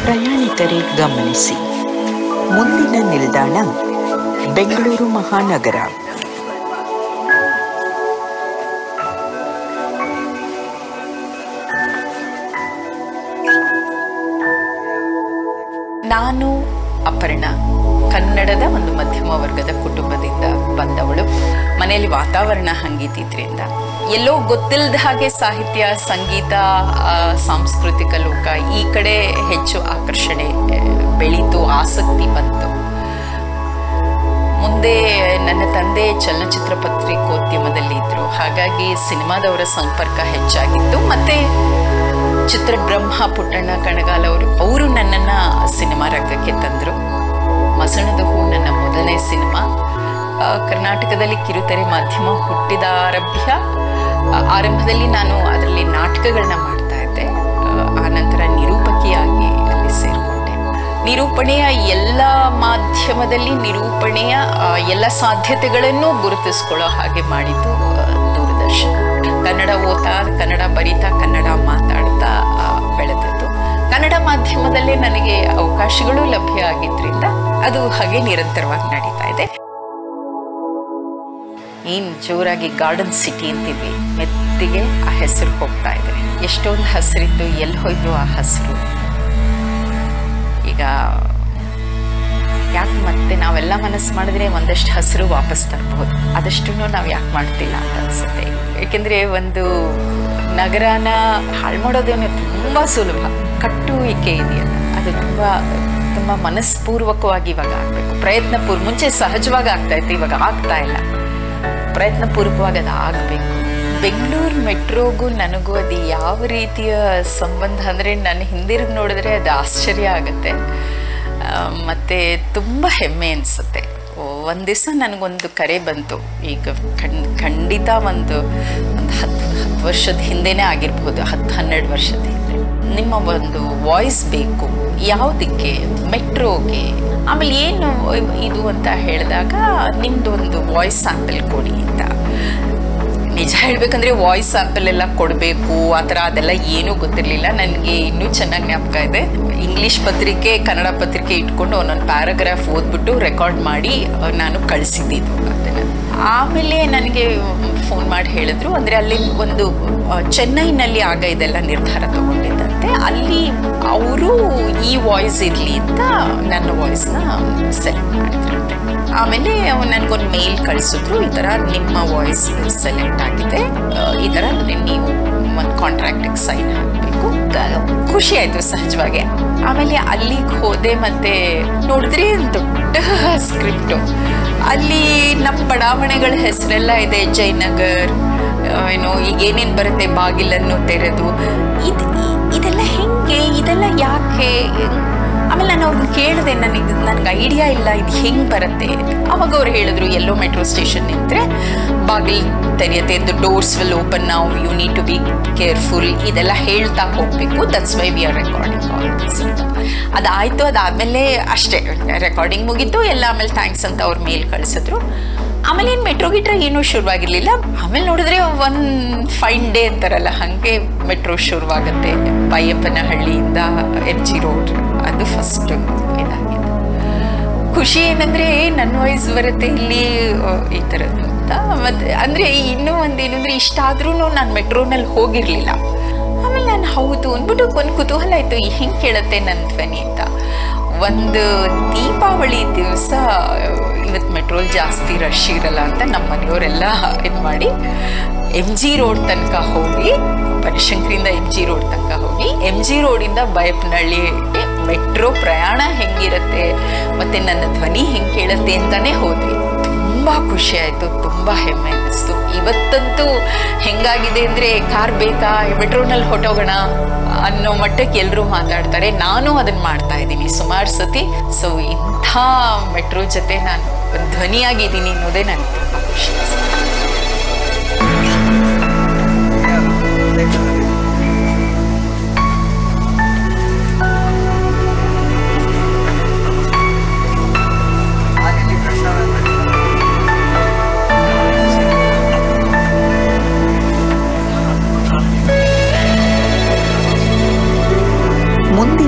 ಪ್ರಯಾಣಿಕರೇ ಗಮನಿಸಿ, ಮುಂದಿನ ನಿಲ್ದಾಣ ಬೆಂಗಳೂರು ಮಹಾನಗರ. ನಾನು ಅಪರ್ಣ, ಕನ್ನಡದ ಒಂದು ಮಧ್ಯಮ ವರ್ಗದ ಕುಟುಂಬದಿಂದ ಬಂದವಳು. ಮನೆಯಲ್ಲಿ ವಾತಾವರಣ ಹಂಗಿದ್ದಿದ್ರಿಂದ ಎಲ್ಲೋ ಗೊತ್ತಿಲ್ಲದ ಹಾಗೆ ಸಾಹಿತ್ಯ, ಸಂಗೀತ, ಸಾಂಸ್ಕೃತಿಕ ಲೋಕ ಈ ಕಡೆ ಹೆಚ್ಚು ಆಕರ್ಷಣೆ ಬೆಳೀತು, ಆಸಕ್ತಿ ಬಂತು. ಮುಂದೆ ನನ್ನ ತಂದೆ ಚಲನಚಿತ್ರ ಪತ್ರಿಕೋದ್ಯಮದಲ್ಲಿದ್ದರು, ಹಾಗಾಗಿ ಸಿನಿಮಾದವರ ಸಂಪರ್ಕ ಹೆಚ್ಚಾಗಿತ್ತು. ಮತ್ತು ಚಿತ್ರಬ್ರಹ್ಮ ಪುಟ್ಟಣ್ಣ ಕಣಗಾಲ್ ಅವರು ನನ್ನನ್ನು ಸಿನಿಮಾ ರಂಗಕ್ಕೆ ತಂದರು. ಮಸಣದ ಹೂ ನನ್ನ ಮೊದಲನೇ ಸಿನಿಮಾ. ಕರ್ನಾಟಕದಲ್ಲಿ ಕಿರುತೆರೆ ಮಾಧ್ಯಮ ಹುಟ್ಟಿದ ಆರಂಭದಲ್ಲಿ ನಾನು ಅದರಲ್ಲಿ ನಾಟಕಗಳನ್ನ ಮಾಡ್ತಾ ಇದ್ದೆ. ಆನಂತರ ನಿರೂಪಕಿಯಾಗಿ ಅಲ್ಲಿ ಸೇರಿಕೊಂಡೆ. ನಿರೂಪಣೆಯ ಎಲ್ಲ ಮಾಧ್ಯಮದಲ್ಲಿ ನಿರೂಪಣೆಯ ಎಲ್ಲ ಸಾಧ್ಯತೆಗಳನ್ನು ಗುರುತಿಸ್ಕೊಳ್ಳೋ ಹಾಗೆ ಮಾಡಿದ್ದು ದೂರದರ್ಶನ. ಕನ್ನಡ ಓದ್ತಾ, ಕನ್ನಡ ಬರೀತಾ, ಕನ್ನಡ ಮಾತಾಡ್ತಾ ಬೆಳೆದದ್ದು. ಕನ್ನಡ ಮಾಧ್ಯಮದಲ್ಲೇ ನನಗೆ ಅವಕಾಶಗಳು ಲಭ್ಯ ಆಗಿದ್ದರಿಂದ ಅದು ಹಾಗೆ ನಿರಂತರವಾಗಿ ನಡೀತಾ ಇದೆ. ಏನು ಜೋರಾಗಿ ಗಾರ್ಡನ್ ಸಿಟಿ ಅಂತಿದ್ವಿ, ಮೆತ್ತಿಗೆ ಆ ಹೆಸರು ಹೋಗ್ತಾ ಇದೆ. ಎಷ್ಟೊಂದು ಹಸಿರಿತ್ತು, ಎಲ್ಲಿ ಹೋಯ್ತು ಆ ಹಸಿರು. ಈಗ ಯಾಕೆ ಮತ್ತೆ ನಾವೆಲ್ಲ ಮನಸ್ಸು ಮಾಡಿದ್ರೆ ಒಂದಷ್ಟು ಹಸಿರು ವಾಪಸ್ ತರ್ಬೋದು, ಅದಷ್ಟು ನಾವು ಯಾಕೆ ಮಾಡ್ತಿಲ್ಲ ಅಂತ ಅನಿಸುತ್ತೆ. ಏಕೆಂದರೆ ಒಂದು ನಗರನ ಹಾಳು ಮಾಡೋದೇನು ತುಂಬ ಸುಲಭ, ಕಟ್ಟುವಿಕೆ ಇದೆಯಲ್ಲ ಅದು ತುಂಬ ತುಂಬ ಮನಸ್ಪೂರ್ವಕವಾಗಿ ಇವಾಗ ಆಗಬೇಕು. ಮುಂಚೆ ಸಹಜವಾಗಿ ಆಗ್ತಾಯಿತ್ತು, ಇವಾಗ ಆಗ್ತಾ ಇಲ್ಲ. ಪ್ರಯತ್ನಪೂರ್ವಕವಾಗಿ ಅದು ಆಗಬೇಕು. ಬೆಂಗಳೂರು ಮೆಟ್ರೋಗೂ ನನಗೂ ಅದು ಯಾವ ರೀತಿಯ ಸಂಬಂಧ ಅಂದರೆ, ನನ್ನ ಹಿಂದಿರುಗಿ ನೋಡಿದ್ರೆ ಅದು ಆಶ್ಚರ್ಯ ಆಗುತ್ತೆ ಮತ್ತು ತುಂಬ ಹೆಮ್ಮೆ ಅನಿಸುತ್ತೆ. ಒಂದು ದಿವಸ ನನಗೊಂದು ಕರೆ ಬಂತು. ಈಗ ಖಂಡಿತ ಒಂದು 10 ವರ್ಷದ ಹಿಂದೆನೇ ಆಗಿರ್ಬೋದು, 10-12 ವರ್ಷದ ಹಿಂದೆ. ನಿಮ್ಮ ಒಂದು ವಾಯ್ಸ್ ಬೇಕು. ಯಾವುದಕ್ಕೆ? ಮೆಟ್ರೋಗೆ. ಆಮೇಲೆ ಏನು ಇದು ಅಂತ ಹೇಳಿದಾಗ, ನಿಮ್ಮದು ಒಂದು ವಾಯ್ಸ್ ಸ್ಯಾಂಪಲ್ ಕೊಡಿ ಅಂತ. ನಿಜ ಹೇಳಬೇಕಂದ್ರೆ ವಾಯ್ಸ್ ಸ್ಯಾಂಪಲ್ ಎಲ್ಲ ಕೊಡಬೇಕು ಆ ಥರ ಅದೆಲ್ಲ ಏನೂ ಗೊತ್ತಿರಲಿಲ್ಲ ನನಗೆ. ಇನ್ನೂ ಚೆನ್ನಾಗಿ ಜ್ಞಾಪಕ ಇದೆ, ಇಂಗ್ಲೀಷ್ ಪತ್ರಿಕೆ, ಕನ್ನಡ ಪತ್ರಿಕೆ ಇಟ್ಕೊಂಡು ಒಂದೊಂದು ಪ್ಯಾರಾಗ್ರಾಫ್ ಓದ್ಬಿಟ್ಟು ರೆಕಾರ್ಡ್ ಮಾಡಿ ನಾನು ಕಳಿಸಿದ್ದಿದ್ದು ಅದನ್ನು. ಆಮೇಲೆ ನನಗೆ ಫೋನ್ ಮಾಡಿ ಹೇಳಿದ್ರು, ಅಂದರೆ ಅಲ್ಲಿ ಒಂದು ಚೆನ್ನೈನಲ್ಲಿ ಆಗ ಇದೆಲ್ಲ ನಿರ್ಧಾರ ತಗೊಂಡಿದ್ದಂತೆ, ಅಲ್ಲಿ ಅವರು ಈ ವಾಯ್ಸ್ ಇರಲಿ ಅಂತ ನನ್ನ ವಾಯ್ಸ್ನ ಸೆಲೆಕ್ಟ್ ಮಾಡಿದ್ರಂತೆ. ಆಮೇಲೆ ನನಗೊಂದು ಮೇಲ್ ಕಳಿಸಿದ್ರು, ಈ ಥರ ನಿಮ್ಮ ವಾಯ್ಸ್ ಸೆಲೆಕ್ಟ್ ಆಗಿದೆ, ಈ ಥರ ನೀವು ಒಂದು ಕಾಂಟ್ರಾಕ್ಟಿಗೆ ಸೈನ್ ಹಾಕಬೇಕು. ಖುಷಿ ಆಯಿತು ಸಹಜವಾಗಿ. ಆಮೇಲೆ ಅಲ್ಲಿಗೆ ಹೋದೆ, ಮತ್ತು ನೋಡಿದ್ರೆ ದೊಡ್ಡ ಸ್ಕ್ರಿಪ್ಟು. ಅಲ್ಲಿ ನಮ್ಮ ಬಡಾವಣೆಗಳ ಹೆಸರೆಲ್ಲ ಇದೆ, ಜಯನಗರ್, ಏನೋ ಈಗ ಏನೇನು ಬರುತ್ತೆ, ಬಾಗಿಲನ್ನು ತೆರೆದು, ಇದೆಲ್ಲ ಹೆಂಗೆ, ಇದೆಲ್ಲ ಯಾಕೆ? ಆಮೇಲೆ ನಾನು ಅವ್ರನ್ನ ಕೇಳಿದೆ, ನನಗೆ ಐಡಿಯಾ ಇಲ್ಲ ಇದು ಹೆಂಗೆ ಬರುತ್ತೆ. ಅವಾಗ ಅವ್ರು ಹೇಳಿದ್ರು, ಎಲ್ಲೋ ಮೆಟ್ರೋ ಸ್ಟೇಷನ್ ನಿಂತರೆ ಬಾಗಿಲು ತೆರೆಯುತ್ತೆ, the doors will open now, you need to be careful, ಇದೆಲ್ಲ ಹೇಳ್ತಾ ಹೋಗಬೇಕು. That's why we are recording all this ಅಂತ. ಅದಾಯಿತು. ಅದಾದಮೇಲೆ ಅಷ್ಟೇ, ರೆಕಾರ್ಡಿಂಗ್ ಮುಗಿದ್ದು ಎಲ್ಲ. ಆಮೇಲೆ ಥ್ಯಾಂಕ್ಸ್ ಅಂತ ಅವ್ರ ಮೇಲ್ ಕಳಿಸಿದ್ರು. ಆಮೇಲೆ ಏನು ಮೆಟ್ರೋ ಗಿಟ್ರ ಏನೂ ಶುರುವಾಗಿರಲಿಲ್ಲ. ಆಮೇಲೆ ನೋಡಿದ್ರೆ ಒಂದು ಫೈನ್ ಡೇ ಅಂತಾರಲ್ಲ, ಹಾಗೆ ಮೆಟ್ರೋ ಶುರುವಾಗುತ್ತೆ. ಬೈಯಪ್ಪನಹಳ್ಳಿಯಿಂದ MG ರೋಡ್, ಅದು ಫಸ್ಟ್ ಇದಾಗಿದೆ. ಖುಷಿ ಏನಂದರೆ ನನ್ನ ವಾಯ್ಸ್ ಬರುತ್ತೆ ಇಲ್ಲಿ ಈ ಥರದ್ದು ಅಂತ. ಮತ್ತು ಅಂದರೆ ಇನ್ನೂ ಒಂದೇನಂದರೆ, ಇಷ್ಟ ಆದ್ರೂ ನಾನು ಮೆಟ್ರೋನಲ್ಲಿ ಹೋಗಿರಲಿಲ್ಲ. ಆಮೇಲೆ ನಾನು ಹೌದು ಅಂದ್ಬಿಟ್ಟು ಒಂದು ಕುತೂಹಲ ಆಯಿತು, ಹೆಂಗೆ ಕೇಳುತ್ತೆ ನನ್ನ ಧ್ವನಿ ಅಂತ. ಒಂದು ದೀಪಾವಳಿ ದಿವಸ, ಇವತ್ತು ಮೆಟ್ರೋಲ್ ಜಾಸ್ತಿ ರಶ್ ಇರಲ್ಲ ಅಂತ ನಮ್ಮ ಮನೆಯವರೆಲ್ಲ ಇದು ಮಾಡಿ MG ರೋಡ್ ತನಕ ಹೋಗಿ, ಬನಶಂಕರಿಯಿಂದ MG ರೋಡ್ ತನಕ ಹೋಗಿ, MG ರೋಡಿಂದ ಬೈಯಪ್ಪನಹಳ್ಳಿಗೆ ಮೆಟ್ರೋ ಪ್ರಯಾಣ ಹೆಂಗಿರುತ್ತೆ ಮತ್ತು ನನ್ನ ಧ್ವನಿ ಹೆಂಗೆ ಕೇಳುತ್ತೆ ಅಂತಲೇ ಹೋದ್ವಿ. ತುಂಬ ಖುಷಿ ಆಯಿತು, ತುಂಬ ಹೆಮ್ಮೆ ಅನ್ನಿಸ್ತು. ಇವತ್ತಂತೂ ಹೆಂಗಾಗಿದೆ ಅಂದರೆ, ಕಾರ್ ಬೇಕಾ, ಮೆಟ್ರೋನಲ್ಲಿ ಹೊಟ್ಟೋಗೋಣ ಅನ್ನೋ ಮಟ್ಟಕ್ಕೆ ಎಲ್ಲರೂ ಮಾತಾಡ್ತಾರೆ. ನಾನು ಅದನ್ನು ಮಾಡ್ತಾ ಇದ್ದೀನಿ ಸುಮಾರು ಸತಿ. ಸೊ ಇಂಥ ಮೆಟ್ರೋ ಜೊತೆ ನಾನು ಧ್ವನಿಯಾಗಿದ್ದೀನಿ ಅನ್ನೋದೇ ನನಗೆ ತುಂಬ ಖುಷಿ ಅನಿಸುತ್ತೆ.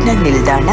ಮುಂದಿನ ನಿಲ್ದಾಣ